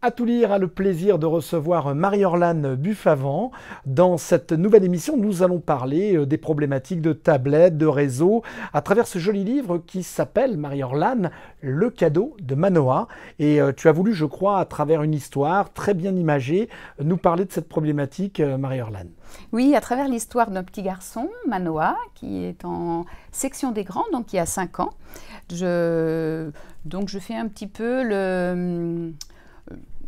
À tout lire a le plaisir de recevoir Marie-Orlane Buffavant. Dans cette nouvelle émission, nous allons parler des problématiques de tablettes, de réseaux, à travers ce joli livre qui s'appelle, Marie-Orlane, Le cadeau de Manoa. Et tu as voulu, je crois, à travers une histoire très bien imagée, nous parler de cette problématique, Marie-Orlane. Oui, à travers l'histoire d'un petit garçon, Manoa, qui est en section des grands, donc qui a 5 ans. Donc je fais un petit peu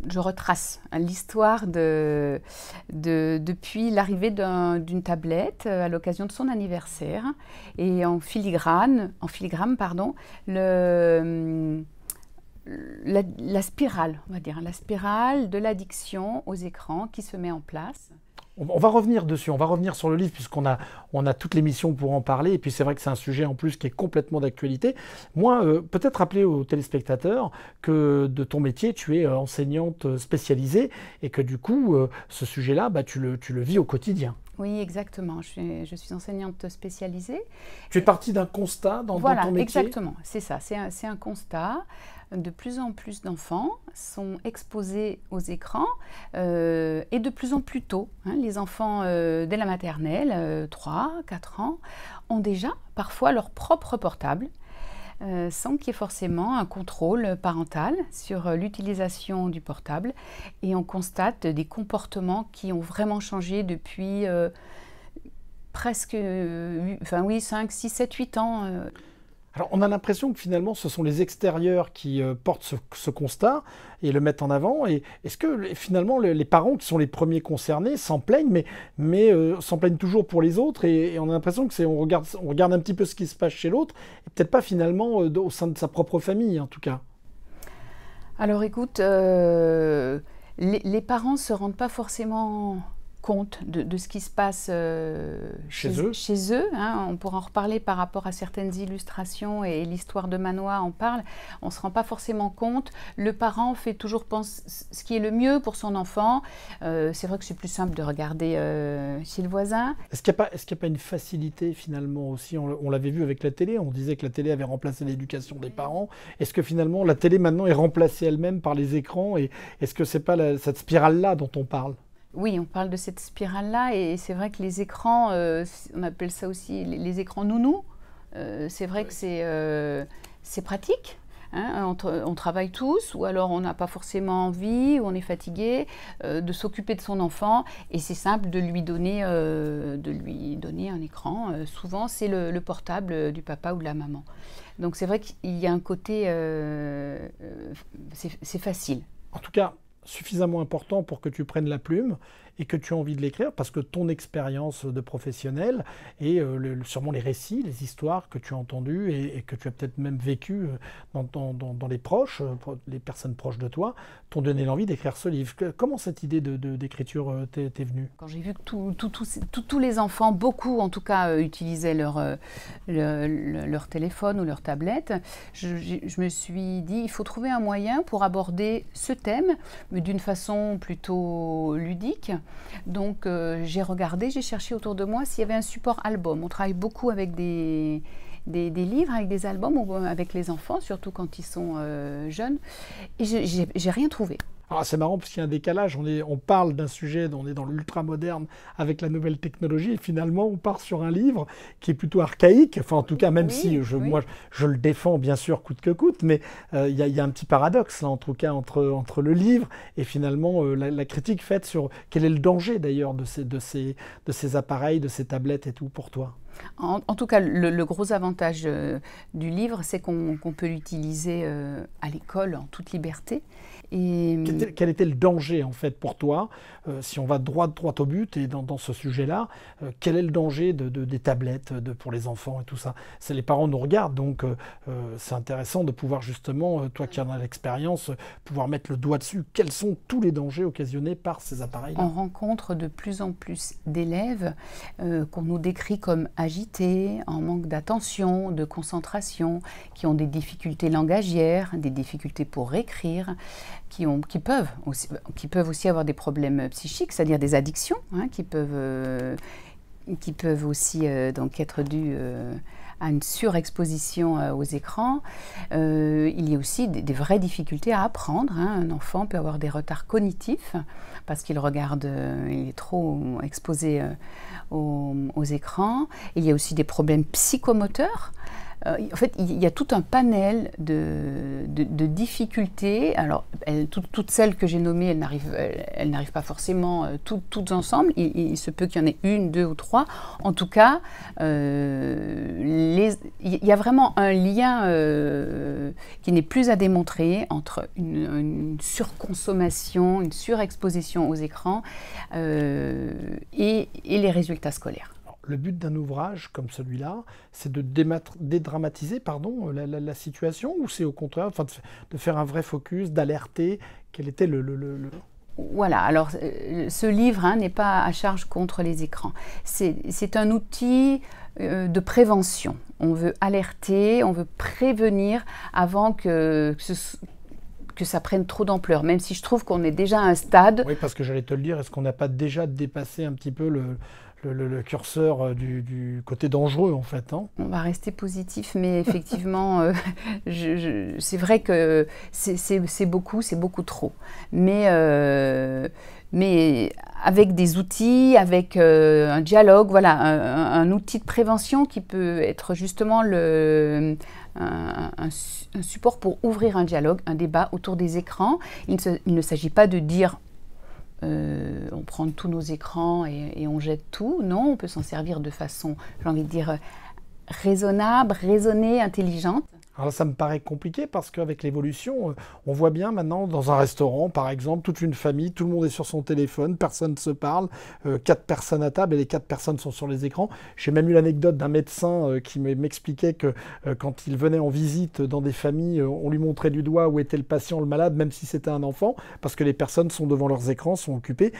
je retrace l'histoire depuis l'arrivée d'une tablette à l'occasion de son anniversaire. Et en filigrane, la spirale, on va dire, la spirale de l'addiction aux écrans qui se met en place. On va revenir dessus, on va revenir sur le livre puisqu'on a toute l'émission pour en parler. Et puis c'est vrai que c'est un sujet en plus qui est complètement d'actualité. Moi, peut-être rappeler aux téléspectateurs que de ton métier, tu es enseignante spécialisée et que du coup, ce sujet-là, tu le vis au quotidien. Oui, exactement. Je suis enseignante spécialisée. Tu es partie d'un constat dans ton métier ? Exactement. C'est ça. C'est un constat. De plus en plus d'enfants sont exposés aux écrans et de plus en plus tôt. Les enfants dès la maternelle, 3, 4 ans, ont déjà parfois leur propre portable. Sans qu'il y ait forcément un contrôle parental sur l'utilisation du portable. Et on constate des comportements qui ont vraiment changé depuis presque 5, 6, 7, 8 ans. Alors, on a l'impression que finalement, ce sont les extérieurs qui portent ce constat et le mettent en avant. Et est-ce que finalement, les parents qui sont les premiers concernés s'en plaignent, mais s'en plaignent toujours pour les autres et on a l'impression que on regarde un petit peu ce qui se passe chez l'autre et peut-être pas finalement au sein de sa propre famille, en tout cas. Alors, écoute, les parents ne se rendent pas forcément compte de ce qui se passe chez eux. On pourra en reparler par rapport à certaines illustrations et l'histoire de Manoa en parle. On ne se rend pas forcément compte. Le parent fait toujours ce qui est le mieux pour son enfant. C'est vrai que c'est plus simple de regarder chez le voisin. Est-ce qu'il n'y a pas une facilité finalement aussi? On l'avait vu avec la télé, on disait que la télé avait remplacé l'éducation des parents. Est-ce que finalement la télé maintenant est remplacée elle-même par les écrans et est-ce que c'est pas cette spirale-là dont on parle? Oui, on parle de cette spirale-là et c'est vrai que les écrans, on appelle ça aussi les écrans nounous. C'est vrai que c'est pratique. On travaille tous ou alors on n'a pas forcément envie ou on est fatigué de s'occuper de son enfant et c'est simple de lui donner un écran. Souvent, c'est le portable du papa ou de la maman. Donc c'est vrai qu'il y a un côté, c'est facile. En tout cas, suffisamment important pour que tu prennes la plume et que tu as envie de l'écrire parce que ton expérience de professionnel et sûrement les récits, les histoires que tu as entendues et que tu as peut-être même vécues dans les proches, les personnes proches de toi, t'ont donné l'envie d'écrire ce livre. Comment cette idée d'écriture t'est venue? Quand j'ai vu que tous les enfants, beaucoup en tout cas, utilisaient leur téléphone ou leur tablette, je me suis dit il faut trouver un moyen pour aborder ce thème, mais d'une façon plutôt ludique. Donc j'ai cherché autour de moi s'il y avait un support album. On travaille beaucoup avec des livres, avec des albums, ou avec les enfants, surtout quand ils sont jeunes. Et j'ai rien trouvé. Alors c'est marrant parce qu'il y a un décalage, on parle d'un sujet, on est dans l'ultra-moderne avec la nouvelle technologie et finalement on part sur un livre qui est plutôt archaïque, enfin en tout cas même si moi je le défends bien sûr coûte que coûte, mais il y a un petit paradoxe là en tout cas entre le livre et finalement la critique faite sur quel est le danger d'ailleurs de ces appareils, de ces tablettes et tout pour toi. En tout cas, le gros avantage du livre, c'est qu'on peut l'utiliser à l'école en toute liberté. Et quel était le danger en fait pour toi, si on va droit au but et dans ce sujet-là, quel est le danger des tablettes pour les enfants et tout ça? Les parents nous regardent, donc c'est intéressant de pouvoir justement, toi qui en as l'expérience, pouvoir mettre le doigt dessus. Quels sont tous les dangers occasionnés par ces appareils-là? On rencontre de plus en plus d'élèves qu'on nous décrit comme agités, en manque d'attention, de concentration, qui ont des difficultés langagières, des difficultés pour écrire, qui peuvent aussi avoir des problèmes psychiques, c'est-à-dire des addictions, qui peuvent aussi donc être dues à une surexposition aux écrans. Il y a aussi des vraies difficultés à apprendre. Un enfant peut avoir des retards cognitifs parce qu'il regarde, il est trop exposé aux écrans. Il y a aussi des problèmes psychomoteurs. En fait, il y a tout un panel de difficultés. Alors, toutes celles que j'ai nommées, elles n'arrivent pas forcément toutes ensemble. Il se peut qu'il y en ait une, deux ou trois. En tout cas, il y a vraiment un lien qui n'est plus à démontrer entre une surconsommation, une surexposition aux écrans et les résultats scolaires. Le but d'un ouvrage comme celui-là, c'est de dédramatiser la situation, ou c'est au contraire de faire un vrai focus, d'alerter? Quel était Voilà, alors ce livre n'est pas à charge contre les écrans. C'est un outil de prévention. On veut alerter, on veut prévenir avant que ça prenne trop d'ampleur, même si je trouve qu'on est déjà à un stade... Oui, parce que j'allais te le dire, est-ce qu'on n'a pas déjà dépassé un petit peu le curseur du côté dangereux, en fait, hein? On va rester positif, mais effectivement, c'est vrai que c'est beaucoup trop. Mais avec des outils, avec un dialogue, voilà, un outil de prévention qui peut être justement un support pour ouvrir un dialogue, un débat autour des écrans. Il ne s'agit pas de dire on prend tous nos écrans et on jette tout. Non, on peut s'en servir de façon, j'ai envie de dire, raisonnable, raisonnée, intelligente. Alors ça me paraît compliqué parce qu'avec l'évolution, on voit bien maintenant dans un restaurant, par exemple, toute une famille, tout le monde est sur son téléphone, personne ne se parle, 4 personnes à table et les 4 personnes sont sur les écrans. J'ai même eu l'anecdote d'un médecin qui m'expliquait que quand il venait en visite dans des familles, on lui montrait du doigt où était le patient, le malade, même si c'était un enfant, parce que les personnes sont devant leurs écrans, sont occupées.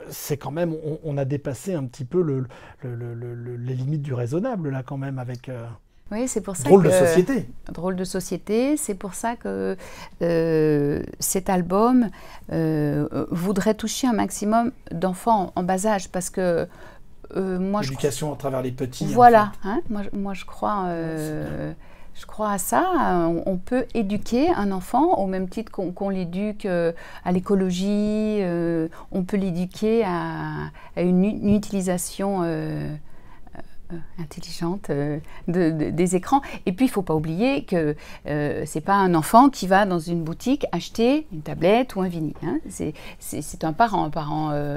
C'est quand même, on a dépassé un petit peu les limites du raisonnable là quand même avec... Oui, c'est pour ça drôle de société. Drôle de société. C'est pour ça que cet album voudrait toucher un maximum d'enfants en bas âge, parce que moi, l'éducation à travers les petits. Voilà. En fait. Moi, je crois. Je crois à ça. On peut éduquer un enfant au même titre qu'on l'éduque à l'écologie. On peut l'éduquer à une utilisation intelligente des écrans. Et puis, il ne faut pas oublier que ce n'est pas un enfant qui va dans une boutique acheter une tablette ou un vinyle. C'est un parent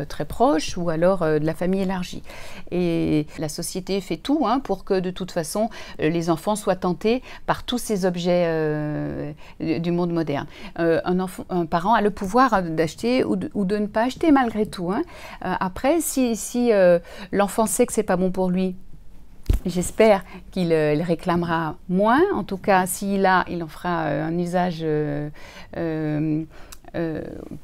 très proche, ou alors de la famille élargie. Et la société fait tout pour que, de toute façon, les enfants soient tentés par tous ces objets du monde moderne. Un parent a le pouvoir d'acheter ou de ne pas acheter, malgré tout. Après, si l'enfant sait que ce n'est pas bon pour lui, j'espère qu'il réclamera moins. En tout cas, il en fera un usage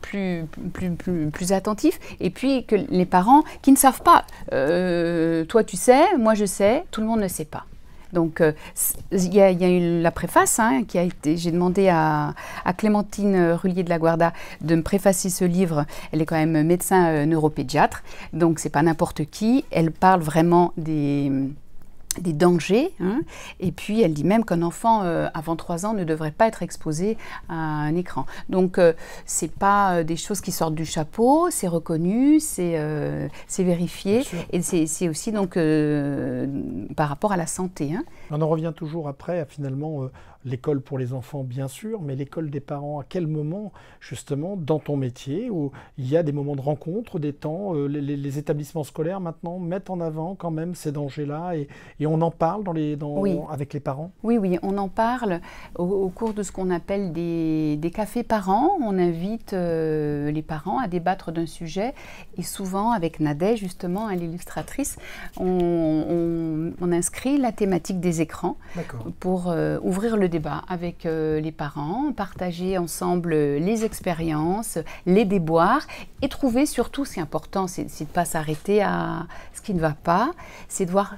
plus attentif. Et puis que les parents qui ne savent pas, toi tu sais, moi je sais, tout le monde ne sait pas. Donc, il y a eu la préface qui a été... J'ai demandé à Clémentine Rullier de la Guarda de me préfacer ce livre. Elle est quand même médecin neuropédiatre, donc c'est pas n'importe qui. Elle parle vraiment des dangers, et puis elle dit même qu'un enfant avant 3 ans ne devrait pas être exposé à un écran. Donc c'est pas des choses qui sortent du chapeau, c'est reconnu, c'est vérifié, et c'est aussi donc par rapport à la santé. On en revient toujours après à finalement l'école pour les enfants, bien sûr, mais l'école des parents, à quel moment, justement, dans ton métier, où il y a des moments de rencontre, des temps, les établissements scolaires, maintenant, mettent en avant quand même ces dangers-là, et on en parle oui. avec les parents? Oui, on en parle au cours de ce qu'on appelle des cafés parents. On invite les parents à débattre d'un sujet, et souvent, avec Nadège, justement, l'illustratrice, on inscrit la thématique des écrans pour ouvrir le débat avec les parents, partager ensemble les expériences, les déboires, et trouver surtout, ce qui est important, c'est de ne pas s'arrêter à ce qui ne va pas, c'est de voir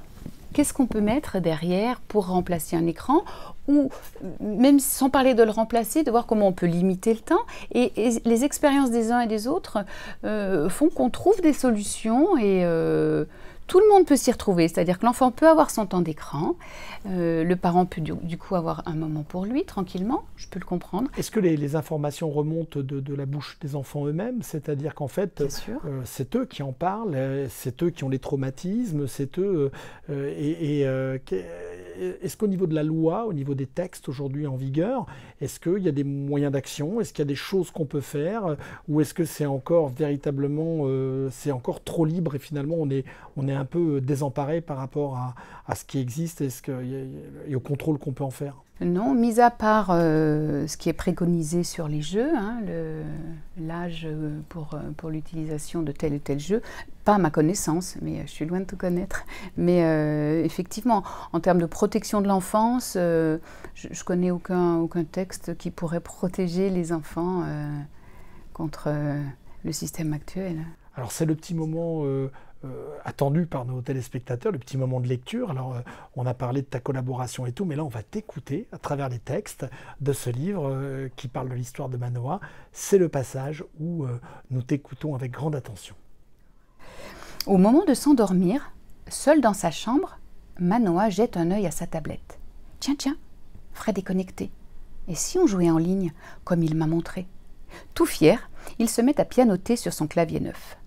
qu'est-ce qu'on peut mettre derrière pour remplacer un écran, ou même sans parler de le remplacer, de voir comment on peut limiter le temps. Et les expériences des uns et des autres font qu'on trouve des solutions, et Tout le monde peut s'y retrouver, c'est-à-dire que l'enfant peut avoir son temps d'écran, le parent peut du coup avoir un moment pour lui, tranquillement, je peux le comprendre. Est-ce que les informations remontent de la bouche des enfants eux-mêmes? C'est-à-dire qu'en fait, c'est eux qui en parlent, c'est eux qui ont les traumatismes, c'est eux... est-ce qu'au niveau de la loi, au niveau des textes aujourd'hui en vigueur, est-ce qu'il y a des moyens d'action? Est-ce qu'il y a des choses qu'on peut faire? Ou est-ce que c'est encore véritablement... c'est encore trop libre et finalement on est un peu désemparé par rapport à ce qui existe et au contrôle qu'on peut en faire? Non, mis à part ce qui est préconisé sur les jeux, hein, l'âge pour l'utilisation de tel ou tel jeu, pas à ma connaissance, mais je suis loin de tout connaître. Mais effectivement, en termes de protection de l'enfance, je connais aucun texte qui pourrait protéger les enfants contre le système actuel. Alors c'est le petit moment attendu par nos téléspectateurs, le petit moment de lecture. Alors on a parlé de ta collaboration et tout, mais là on va t'écouter à travers les textes de ce livre qui parle de l'histoire de Manoa. C'est le passage où nous t'écoutons avec grande attention. Au moment de s'endormir, seul dans sa chambre, Manoa jette un œil à sa tablette. Tiens, Fred est connecté. Et si on jouait en ligne, comme il m'a montré? Tout fier, il se met à pianoter sur son clavier neuf.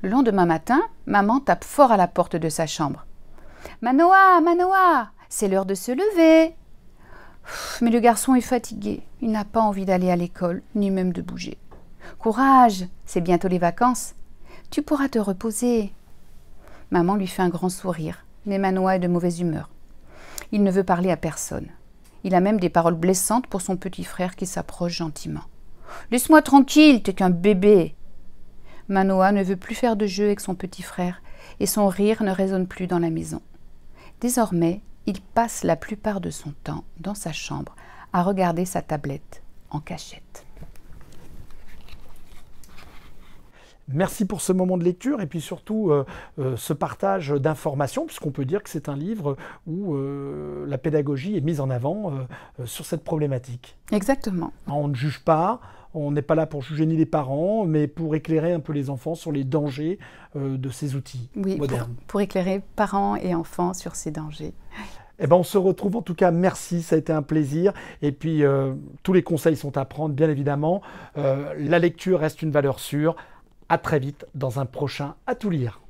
Le lendemain matin, maman tape fort à la porte de sa chambre. « Manoa, c'est l'heure de se lever !» Mais le garçon est fatigué, il n'a pas envie d'aller à l'école, ni même de bouger. « Courage, c'est bientôt les vacances, tu pourras te reposer. » Maman lui fait un grand sourire, mais Manoa est de mauvaise humeur. Il ne veut parler à personne. Il a même des paroles blessantes pour son petit frère qui s'approche gentiment. « Laisse-moi tranquille, t'es qu'un bébé !» Manoa ne veut plus faire de jeu avec son petit frère et son rire ne résonne plus dans la maison. Désormais, il passe la plupart de son temps dans sa chambre à regarder sa tablette en cachette. Merci pour ce moment de lecture et puis surtout ce partage d'informations, puisqu'on peut dire que c'est un livre où la pédagogie est mise en avant sur cette problématique. Exactement. On ne juge pas. On n'est pas là pour juger ni les parents, mais pour éclairer un peu les enfants sur les dangers de ces outils modernes. Pour éclairer parents et enfants sur ces dangers. Eh ben, on se retrouve, en tout cas, merci, ça a été un plaisir. Et puis, tous les conseils sont à prendre, bien évidemment. La lecture reste une valeur sûre. À très vite dans un prochain À tout lire.